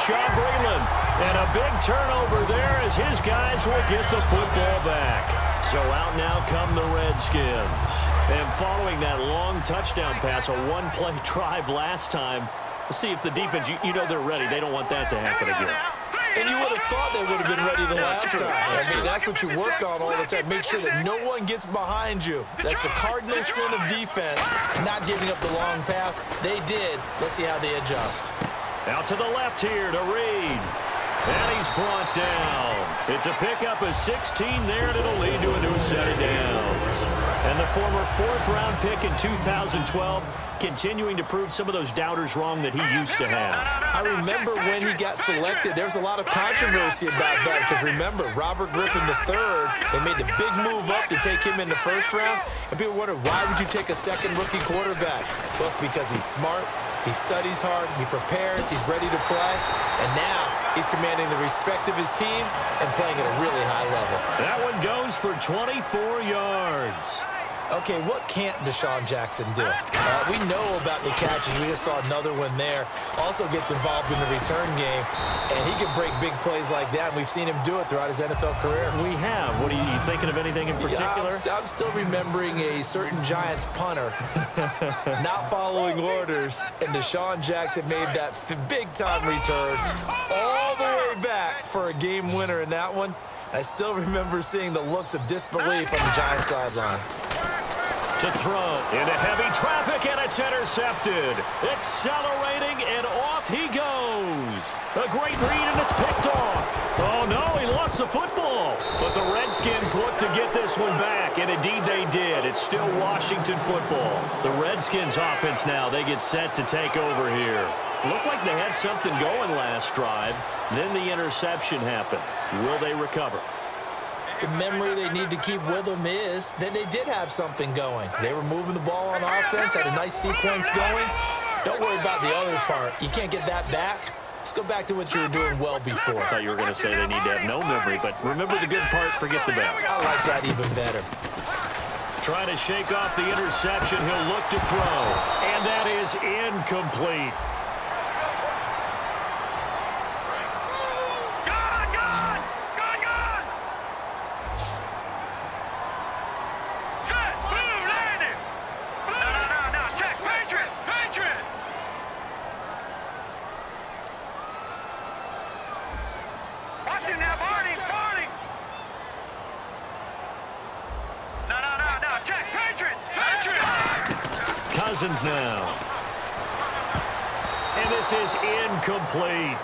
Bashaw Breeland. And a big turnover there as his guys will get the football back. So out now come the Redskins. And following that long touchdown pass, a one-play drive last time, let's see if the defense, you know they're ready. They don't want that to happen again. And you would have thought they would have been ready the last time. I mean, that's what you work on all the time. Make sure that no one gets behind you. That's the cardinal sin of defense, not giving up the long pass. They did. Let's see how they adjust. Out to the left here to Reed. And he's brought down. It's a pickup of 16 there, and it'll lead to a new set of downs. And the former fourth-round pick in 2012 continuing to prove some of those doubters wrong that he used to have. I remember when he got selected, there was a lot of controversy about that because remember, Robert Griffin III, they made the big move up to take him in the first round, and people wondered, why would you take a second rookie quarterback? Well, it's because he's smart, he studies hard, he prepares, he's ready to play, and now he's commanding the respect of his team and playing at a really high level. That one goes for 24 yards. Okay, what can't Deshaun Jackson do? We know about the catches. We just saw another one there. Also gets involved in the return game, and he can break big plays like that. And we've seen him do it throughout his NFL career. We have. What are you thinking of anything in particular? Yeah, I'm still remembering a certain Giants punter not following orders, and Deshaun Jackson made that big-time return all the way back for a game winner in that one. I still remember seeing the looks of disbelief on the Giants sideline. To throw into heavy traffic, and it's intercepted. Accelerating, and off he goes. A great read, and it's picked off. Oh, no, he lost the football. But the Redskins look to get this one back, and indeed they did. It's still Washington football. The Redskins offense now, they get set to take over here. Looked like they had something going last drive. Then the interception happened. Will they recover? The memory they need to keep with them is that they did have something going. They were moving the ball on offense, had a nice sequence going. Don't worry about the other part. You can't get that back. Let's go back to what you were doing well before. I thought you were going to say they need to have no memory, but remember the good part, forget the bad. I like that even better. Trying to shake off the interception. He'll look to throw, and that is incomplete. Cousins now. And this is incomplete.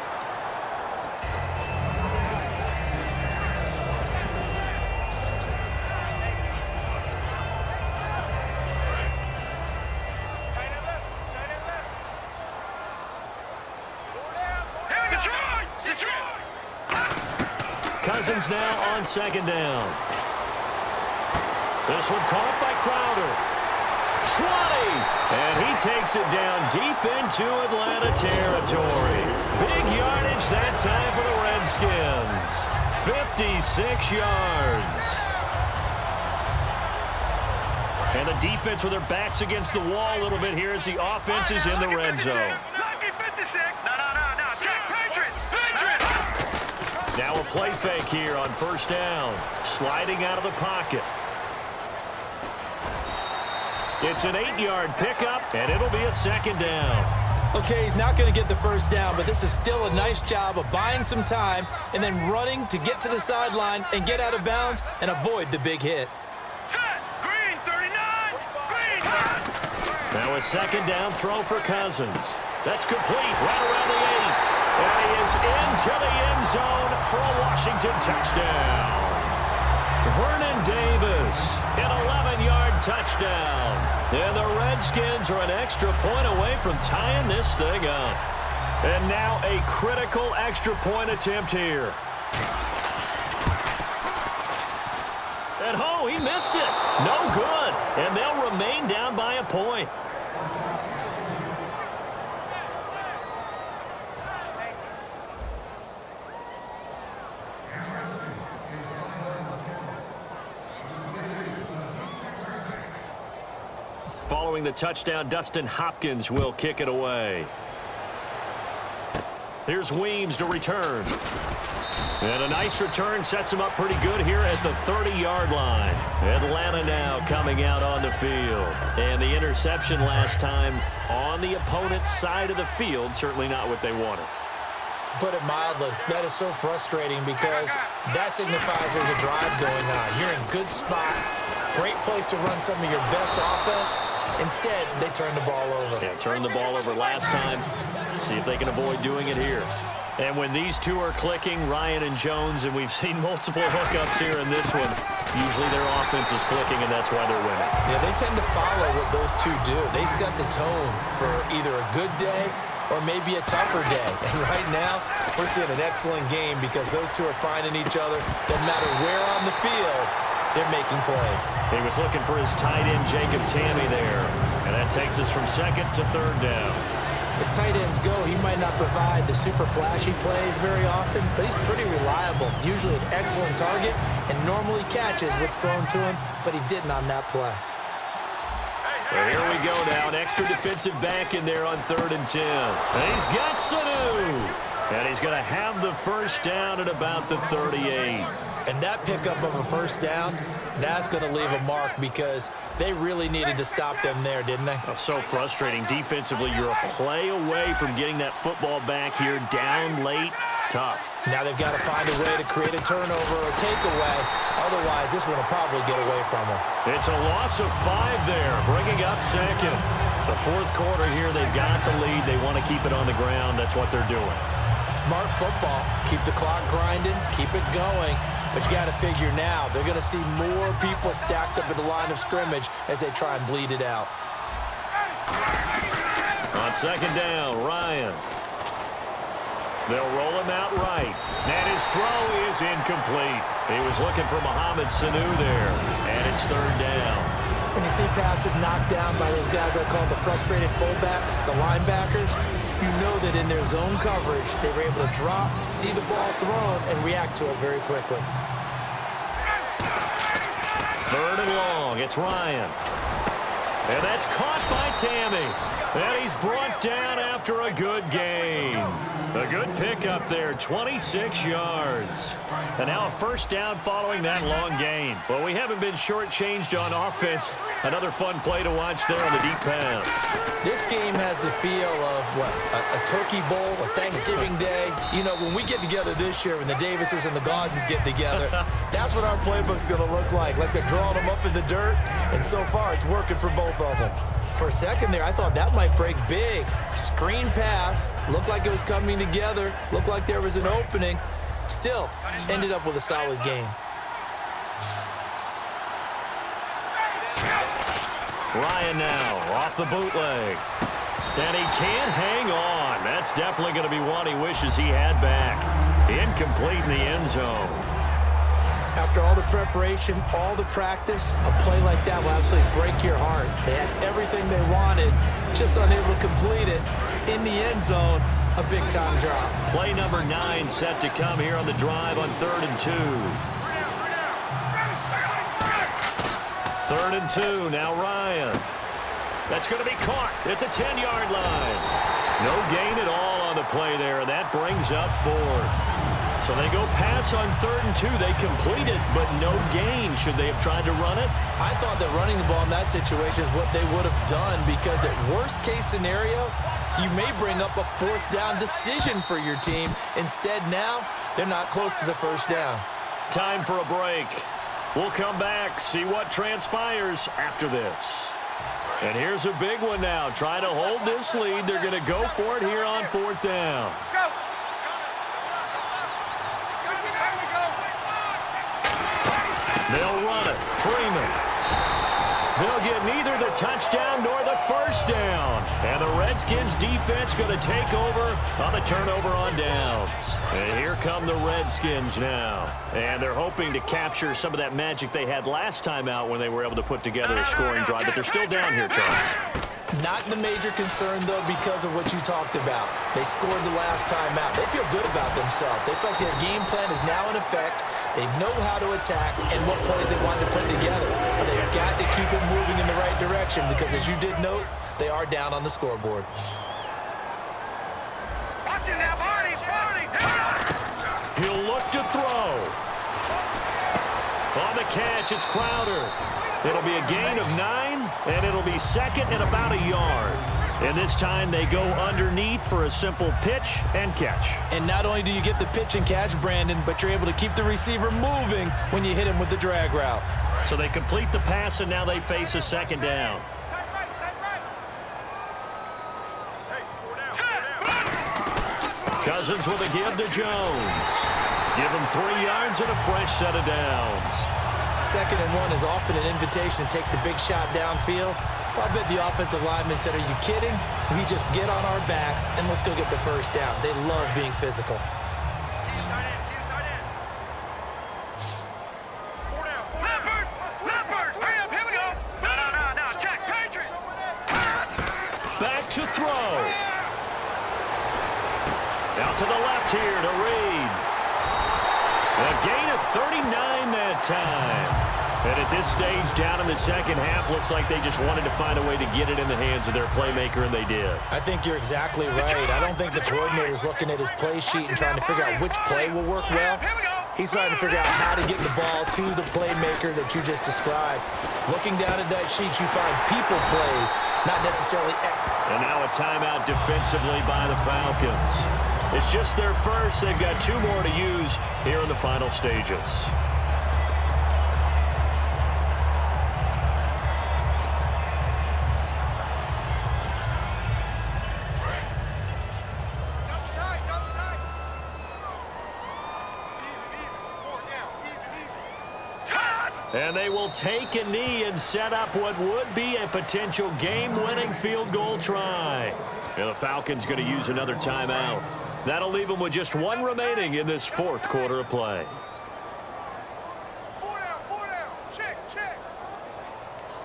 Cousins now on second down. This one caught by Crowder. 20, and he takes it down deep into Atlanta territory. Big yardage that time for the Redskins. 56 yards. And the defense with their backs against the wall a little bit here as the offense is in the red zone. Now a play fake here on first down. Sliding out of the pocket. It's an 8-yard pickup, and it'll be a second down. Okay, he's not going to get the first down, but this is still a nice job of buying some time and then running to get to the sideline and get out of bounds and avoid the big hit. Green, 39, green. Now a second down throw for Cousins. That's complete right around the 8. And he is into the end zone for a Washington touchdown. Vernon Davis, an 11-yard touchdown. And the Redskins are an extra point away from tying this thing up. And now a critical extra point attempt here. And oh, he missed it. No good. And they'll remain down by a point. Following the touchdown, Dustin Hopkins will kick it away. Here's Weems to return. And a nice return sets him up pretty good here at the 30-yard line. Atlanta now coming out on the field. And the interception last time on the opponent's side of the field, certainly not what they wanted. Put it mildly, that is so frustrating because that signifies there's a drive going on. You're in good spot, great place to run some of your best offense. Instead, they turn the ball over. Yeah, turned the ball over last time. See if they can avoid doing it here. And when these two are clicking, Ryan and Jones, and we've seen multiple hookups here in this one, usually their offense is clicking, and that's why they're winning. Yeah, they tend to follow what those two do. They set the tone for either a good day or maybe a tougher day. And right now, we're seeing an excellent game because those two are finding each other. Doesn't matter where on the field, they're making plays. He was looking for his tight end, Jacob Tammy, there. And that takes us from second to third down. As tight ends go, he might not provide the super flashy plays very often, but he's pretty reliable. Usually an excellent target and normally catches what's thrown to him, but he didn't on that play. Well, here we go now. An extra defensive back in there on 3rd and 10. And he's got Sanu. And he's going to have the first down at about the 38. And that pickup of a first down, that's going to leave a mark because they really needed to stop them there, didn't they? Oh, so frustrating. Defensively, you're a play away from getting that football back here. Down late, tough. Now they've got to find a way to create a turnover or takeaway. Otherwise, this one will probably get away from them. It's a loss of 5 there, bringing up second. The 4th quarter here, they've got the lead. They want to keep it on the ground. That's what they're doing. Smart football. Keep the clock grinding. Keep it going. But you got to figure now, they're going to see more people stacked up at the line of scrimmage as they try and bleed it out. On 2nd down, Ryan. They'll roll him out right. And his throw is incomplete. He was looking for Mohamed Sanu there. And it's 3rd down. When you see passes knocked down by those guys I call the frustrated fullbacks, the linebackers, you know that in their zone coverage, they were able to drop, see the ball thrown, and react to it very quickly. 3rd and long. It's Ryan. And that's caught by Tammy. And he's brought down after a good gain. A good pickup there, 26 yards. And now a first down following that long gain. Well, we haven't been shortchanged on offense. Another fun play to watch there on the deep pass. This game has the feel of, what, a turkey bowl, a Thanksgiving day. You know, when we get together this year, when the Davises and the Gaudens get together, that's what our playbook's going to look like they're drawing them up in the dirt. And so far, it's working for both of them. For a second there, I thought that might break big. Screen pass, looked like it was coming together, looked like there was an opening. Still, ended up with a solid game. Ryan now off the bootleg. And he can't hang on. That's definitely going to be one he wishes he had back. Incomplete in the end zone. After all the preparation, all the practice, a play like that will absolutely break your heart. They had everything they wanted, just unable to complete it. In the end zone, a big-time drop. Play number 9 set to come here on the drive on 3rd and 2. 3rd and 2, now Ryan. That's going to be caught at the 10-yard line. No gain at all on the play there, and that brings up 4th. So they go pass on 3rd and 2. They complete it, but no gain. Should they have tried to run it? I thought that running the ball in that situation is what they would have done because at worst-case scenario, you may bring up a 4th down decision for your team. Instead, now, they're not close to the first down. Time for a break. We'll come back, see what transpires after this. And here's a big one now. Trying to hold this lead. They're going to go for it here on 4th down. They'll run it. Freeman. They'll get neither the touchdown nor the first down. And the Redskins defense going to take over on the turnover on downs. And here come the Redskins now. And they're hoping to capture some of that magic they had last time out when they were able to put together a scoring drive. But they're still down here, Charles. Not the major concern, though, because of what you talked about. They scored the last time out. They feel good about themselves. They feel like their game plan is now in effect. They know how to attack and what plays they want to put together. But they've got to keep it moving in the right direction because, as you did note, they are down on the scoreboard. Watch it now, Barney. to throw. On the catch, it's Crowder. It'll be a gain of 9, and it'll be second and about a yard. And this time they go underneath for a simple pitch and catch. And not only do you get the pitch and catch, Brandon, but you're able to keep the receiver moving when you hit him with the drag route. So they complete the pass, and now they face a second down. Cousins with a give to Jones. Give him 3 yards and a fresh set of downs. 2nd and 1 is often an invitation to take the big shot downfield. I bet the offensive lineman said, are you kidding? We just get on our backs and let's go get the first down. They love being physical. Back to throw. Out to the left here to Reed. A gain of 39 that time. And at this stage, down in the second half, looks like they just wanted to find a way to get it in the hands of their playmaker, and they did. I think you're exactly right. I don't think the coordinator's looking at his play sheet and trying to figure out which play will work well. He's trying to figure out how to get the ball to the playmaker that you just described. Looking down at that sheet, you find people plays, not necessarily... And now a timeout defensively by the Falcons. It's just their first. They've got 2 more to use here in the final stages. And they will take a knee and set up what would be a potential game-winning field goal try. And the Falcons going to use another timeout. That'll leave them with just 1 remaining in this 4th quarter of play. 4 down. Check.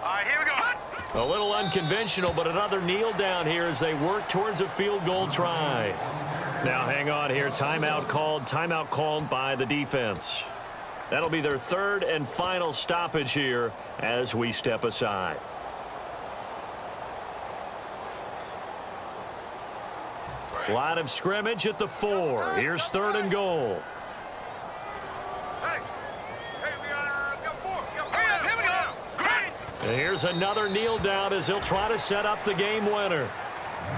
All right, here we go. A little unconventional, but another kneel down here as they work towards a field goal try. Now hang on here. Timeout called by the defense. That'll be their 3rd and final stoppage here as we step aside. Line of scrimmage at the 4. Here's 3rd and goal. Hey, we got 4. Here we go. Great. And here's another kneel down as he'll try to set up the game winner.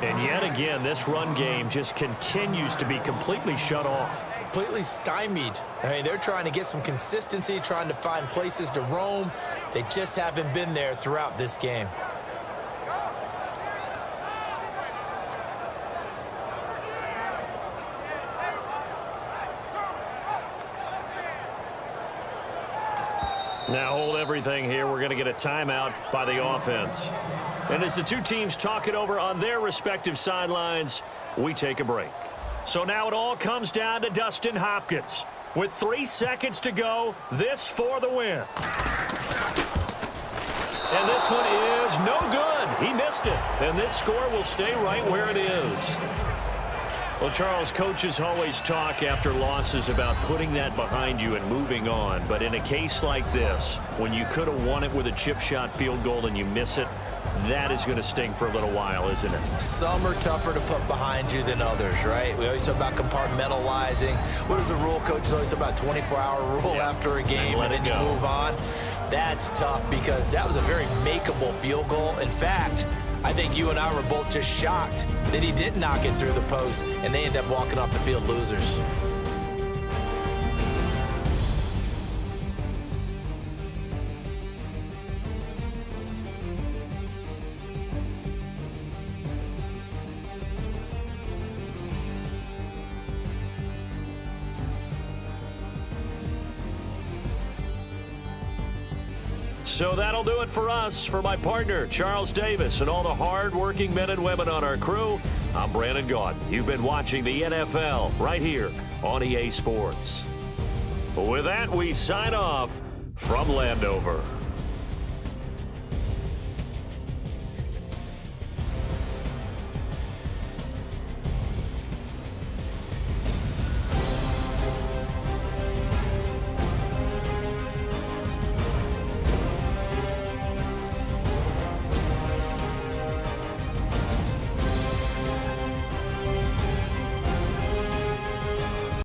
And yet again, this run game just continues to be completely shut off. Completely stymied. I mean, they're trying to get some consistency, trying to find places to roam. They just haven't been there throughout this game. Now hold everything here. We're going to get a timeout by the offense. And as the 2 teams talk it over on their respective sidelines, we take a break. So now it all comes down to Dustin Hopkins. With 3 seconds to go, this for the win. And this one is no good. He missed it. And this score will stay right where it is. Well, Charles, coaches always talk after losses about putting that behind you and moving on. But in a case like this, when you could have won it with a chip shot field goal and you miss it, that is going to sting for a little while, isn't it? Some are tougher to put behind you than others, right? We always talk about compartmentalizing. What is the rule? Coaches always talk about 24-hour rule after a game, and then you move on. That's tough because that was a very makeable field goal. In fact, I think you and I were both just shocked that he didn't knock it through the post, and they end up walking off the field losers. So that'll do it for us. For my partner, Charles Davis, and all the hard-working men and women on our crew, I'm Brandon Gaudin. You've been watching the NFL right here on EA Sports. With that, we sign off from Landover.